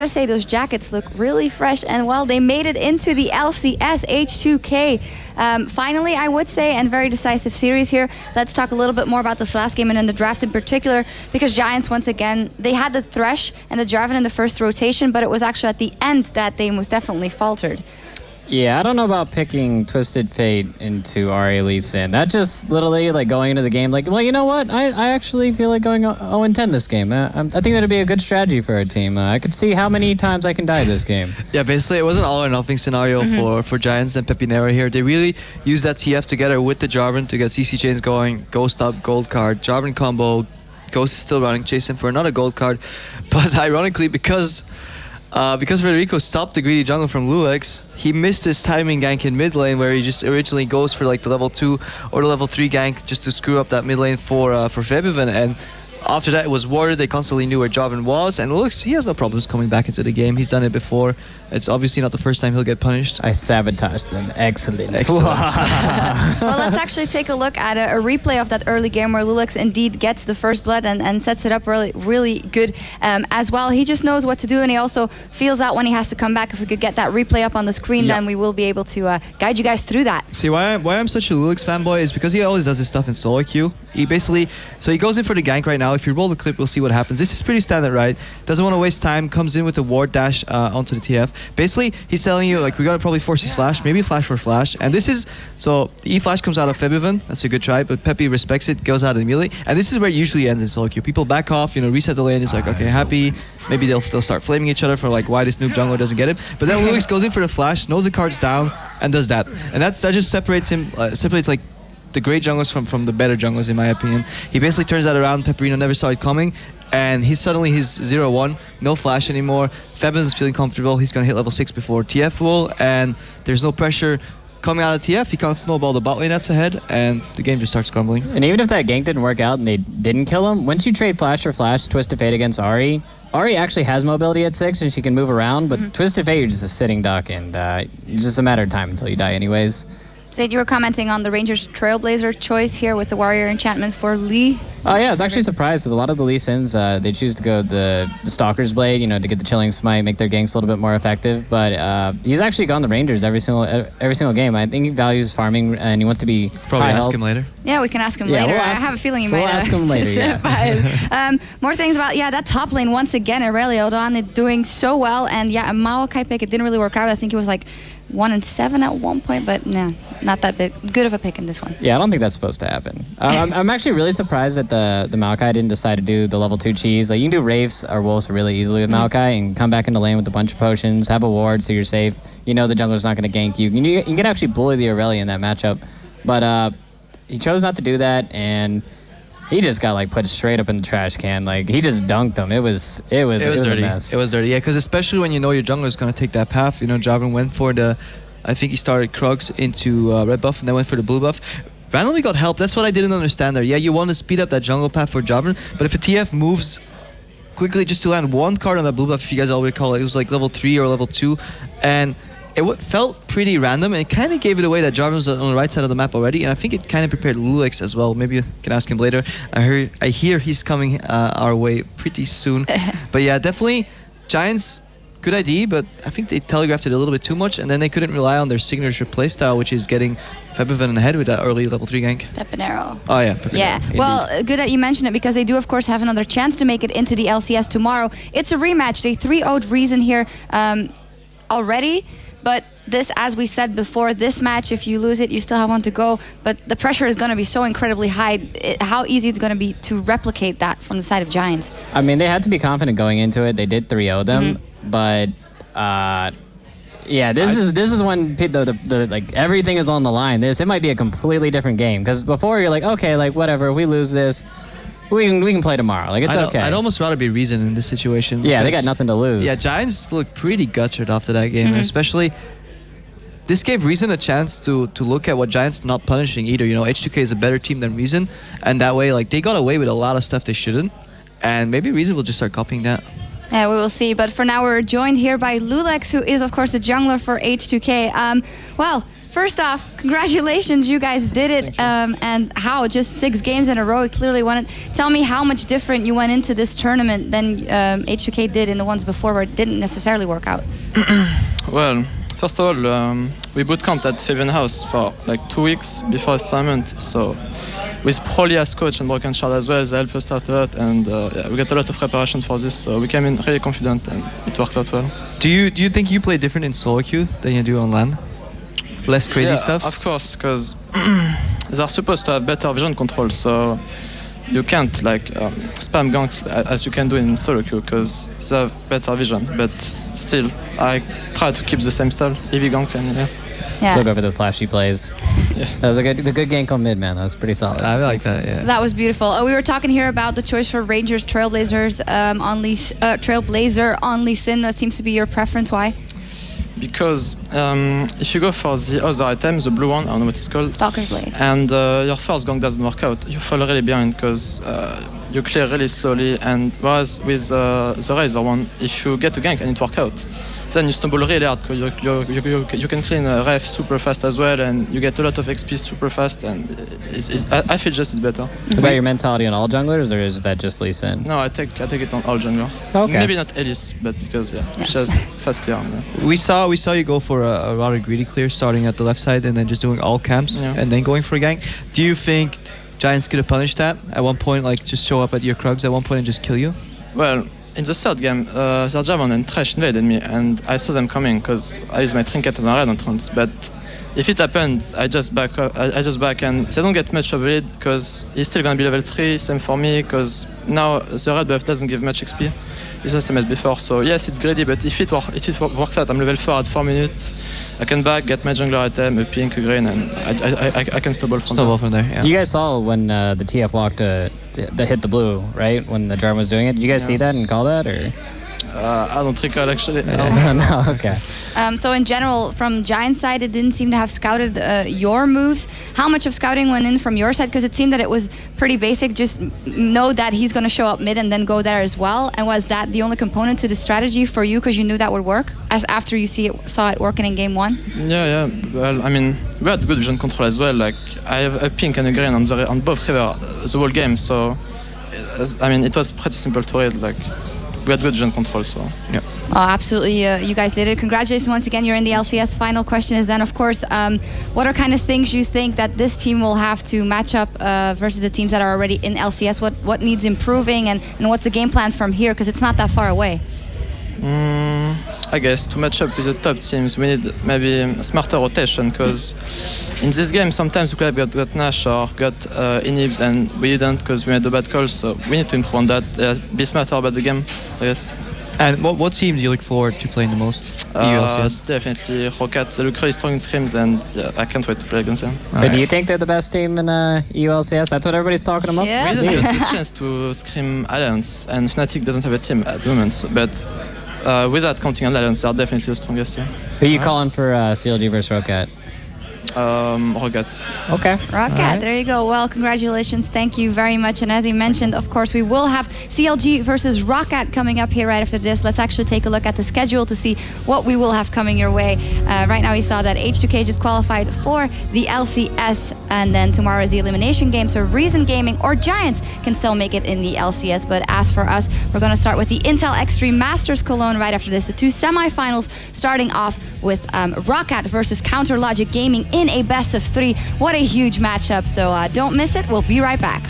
I gotta say, those jackets look really fresh, and well, they made it into the LCS H2K. Finally, I would say, and very decisive series here. Let's talk a little bit more about this last game and in the draft in particular, because Giants, once again, they had the Thresh and the Jarvan in the first rotation, but it was actually at the end that they most definitely faltered. Yeah, I don't know about picking Twisted Fate into RA Elite Sin. That just literally like going into the game like, well, you know what? I actually feel like going 0-10 this game. I think that'd be a good strategy for a team. I could see how many times I can die this game. Yeah, basically it was an all or nothing scenario for Giants and Pepinero here. They really used that TF together with the Jarvan to get CC chains going, Ghost up, gold card, Jarvan combo, Ghost is still running, chase him for another gold card. But ironically, because Federico stopped the greedy jungle from Lulex, he missed his timing gank in mid lane where he just originally goes for like the level 2 or the level 3 gank just to screw up that mid lane for Febiven. And after that, it was warded. They constantly knew where Jarvan was, and looks, he has no problems coming back into the game. He's done it before. It's obviously not the first time he'll get punished. I sabotaged them. Excellent. Well, let's actually take a look at a replay of that early game where Lulex indeed gets the first blood and sets it up really good as well. He just knows what to do, and he also feels out when he has to come back. If we could get that replay up on the screen, then we will be able to guide you guys through that. See, why I'm such a Lulex fanboy is because he always does his stuff in solo queue. He basically, so he goes in for the gank right now. If you roll the clip, we'll see what happens. This is pretty standard, right? Doesn't want to waste time, comes in with the ward dash onto the TF. Basically, he's telling you, like, we gotta probably force his flash, maybe flash for flash. And this is, so the E-flash comes out of Febiven, that's a good try, but Peppy respects it, goes out immediately. And this is where it usually ends in solo queue. People back off, you know, reset the lane, it's like, okay, happy. Maybe they'll start flaming each other for like why this noob jungler doesn't get it. But then Lulex goes in for the flash, knows the card's down, and does that. And that just separates him, separates like the great junglers from the better junglers, in my opinion. He basically turns that around. Pepperino never saw it coming, and he's 0-1, no flash anymore. Febens is feeling comfortable. He's gonna hit level 6 before TF will, and there's no pressure coming out of TF. He can't snowball the bot lane that's ahead, and the game just starts crumbling. And even if that gank didn't work out and they didn't kill him, once you trade flash for flash, Twisted Fate against Ahri actually has mobility at 6 and she can move around, but Twisted Fate, you're just a sitting duck, and it's just a matter of time until you die anyways. Zaid, you were commenting on the Rangers Trailblazer choice here with the Warrior enchantment for Lee. Oh yeah, I was actually surprised because a lot of the Lee Sins, they choose to go the Stalker's Blade, you know, to get the Chilling Smite, make their ganks a little bit more effective. But he's actually gone the Rangers every single game. I think he values farming and he wants to be probably high ask health. Him later. Yeah, we can ask him later. I have a feeling you might. We'll ask him later. Yeah. More things about that top lane once again. Aurelio Don doing so well, and yeah, a Maokai pick, it didn't really work out. I think it was like 1-7 at one point, but no, not that good of a pick in this one. Yeah, I don't think that's supposed to happen. I'm actually really surprised that the Maokai didn't decide to do the level 2 cheese. Like, you can do Wraiths or Wolves really easily with Maokai and come back into lane with a bunch of potions, have a ward so you're safe. You know the jungler's not going to gank you. You can actually bully the Aurelia in that matchup. But he chose not to do that, and he just got like put straight up in the trash can. Like, he just dunked him. It was dirty. A mess. It was dirty. Yeah, because especially when you know your jungler is gonna take that path. You know, Jarvan went for the, I think he started Krugs into red buff and then went for the blue buff. Randomly got help. That's what I didn't understand there. Yeah, you want to speed up that jungle path for Jarvan, but if a TF moves quickly just to land one card on that blue buff, if you guys all recall, it was like level 3 or level 2, and it felt pretty random, and it kind of gave it away that Jarvan was on the right side of the map already, and I think it kind of prepared Lulex as well. Maybe you can ask him later. I hear he's coming our way pretty soon. But yeah, definitely Giants, good idea, but I think they telegraphed it a little bit too much, and then they couldn't rely on their signature playstyle, which is getting Febiven ahead with that early level 3 gank. Pepinero. Oh yeah, Pepinero. Yeah, well, good that you mentioned it, because they do of course have another chance to make it into the LCS tomorrow. It's a rematch. They 3-0'd Reason here already. But this, as we said before, this match, if you lose it, you still have one to go. But the pressure is going to be so incredibly high. How easy it's going to be to replicate that from the side of Giants. I mean, they had to be confident going into it. They did 3-0 them, but yeah, this is when the like everything is on the line. It might be a completely different game, because before you're like, okay, like whatever, if we lose this, we can play tomorrow. Like, it's okay. I'd almost rather be Reason in this situation. Yeah, they got nothing to lose. Yeah, Giants looked pretty gutted after that game, especially this gave Reason a chance to look at what Giants not punishing either. You know, H2K is a better team than Reason, and that way, like, they got away with a lot of stuff they shouldn't, and maybe Reason will just start copying that. Yeah, we will see. But for now, we're joined here by Lulex, who is, of course, the jungler for H2K. Well, first off, congratulations, you guys did it. And how? Just 6 games in a row, you clearly won it. Tell me how much different you went into this tournament than H2K did in the ones before where it didn't necessarily work out. Well, first of all, we bootcamped at Fabian House for like 2 weeks before assignment. So with Proli as coach and Broken Shard as well, they helped us out a lot, and yeah, we got a lot of preparation for this. So we came in really confident, and it worked out well. Do you think you play different in solo queue than you do on LAN? Less crazy stuff? Of course, because they're supposed to have better vision control, so you can't like spam ganks as you can do in solo queue because they have better vision. But still, I try to keep the same style, heavy gank, and yeah. Still go for the flashy plays. Yeah. That was a good gank on mid, man. That was pretty solid. I like that, yeah. That was beautiful. We were talking here about the choice for Rangers, Trailblazers, Trailblazer on Lee Sin. That seems to be your preference. Why? Because if you go for the other item, the blue one, I don't know what it's called, Stalker Blade, and your first gank doesn't work out, you fall really behind because you clear really slowly. And whereas with the Razor one, if you get a gank and it works out, then you stumble really hard because you can clean a ref super fast as well, and you get a lot of XP super fast, and I feel just it's better. Is that your mentality on all junglers, or is that just Lee Sin? No, I take it on all junglers. Okay. Maybe not Elise, but because it's just fast clear. Yeah. We saw you go for a rather greedy clear, starting at the left side and then just doing all camps and then going for a gank. Do you think Giants could have punished that at one point, like just show up at your Krugs at one point and just kill you? Well, in the third game, their Javan and Thresh invaded me, and I saw them coming because I used my trinket and red entrance. But if it happened, I just back up. I just back, and they don't get much of it because he's still gonna be level 3. Same for me, because now the red buff doesn't give much XP. It's the same as before. So yes, it's greedy, but if it works out, I'm level 4 at 4 minutes. I can back, get my jungler item, a pink, a green, and I can snowball from there. Yeah. You guys saw when the TF walked to hit the blue, right? When the Jarvan was doing it. Did you guys see that and call that, or? I don't recall actually. No, okay. So in general, from Giant side, it didn't seem to have scouted your moves. How much of scouting went in from your side? Because it seemed that it was pretty basic. Just know that he's going to show up mid and then go there as well. And was that the only component to the strategy for you? Because you knew that would work after you saw it working in game 1. Yeah. Well, I mean, we had good vision control as well. Like I have a pink and a green on both river the whole game. So I mean, it was pretty simple to read. Like. We had good vision control, so yeah. Oh, absolutely, you guys did it. Congratulations once again. You're in the LCS. Final question is then, of course, what are kind of things you think that this team will have to match up versus the teams that are already in LCS? What needs improving, and what's the game plan from here? Because it's not that far away. I guess to match up with the top teams, we need maybe a smarter rotation, because in this game sometimes we could have got Nash or got Inhibs, and we didn't because we made the bad calls. So we need to improve on that, be smarter about the game, I guess. And what team do you look forward to playing the most? EU LCS? Definitely Rocket. They look really strong in scrims, and yeah, I can't wait to play against them. But do you think they're the best team in EU LCS? That's what everybody's talking about? Yeah. We didn't have the chance to scrim Alliance, and Fnatic doesn't have a team at the moment, but without counting on Alliance, they're definitely the strongest. Yeah. Who are you calling for CLG versus Rocket? Rocket. Okay. Rocket, right. There you go. Well, congratulations. Thank you very much. And as you mentioned, of course, we will have CLG versus Rocket coming up here right after this. Let's actually take a look at the schedule to see what we will have coming your way. Right now, we saw that H2K just qualified for the LCS, and then tomorrow is the elimination game. So Reason Gaming or Giants can still make it in the LCS. But as for us, we're going to start with the Intel X3 Masters Cologne right after this. The 2 semifinals, starting off with Rocket versus Counter Logic Gaming in a best of 3. What a huge matchup. So don't miss it. We'll be right back.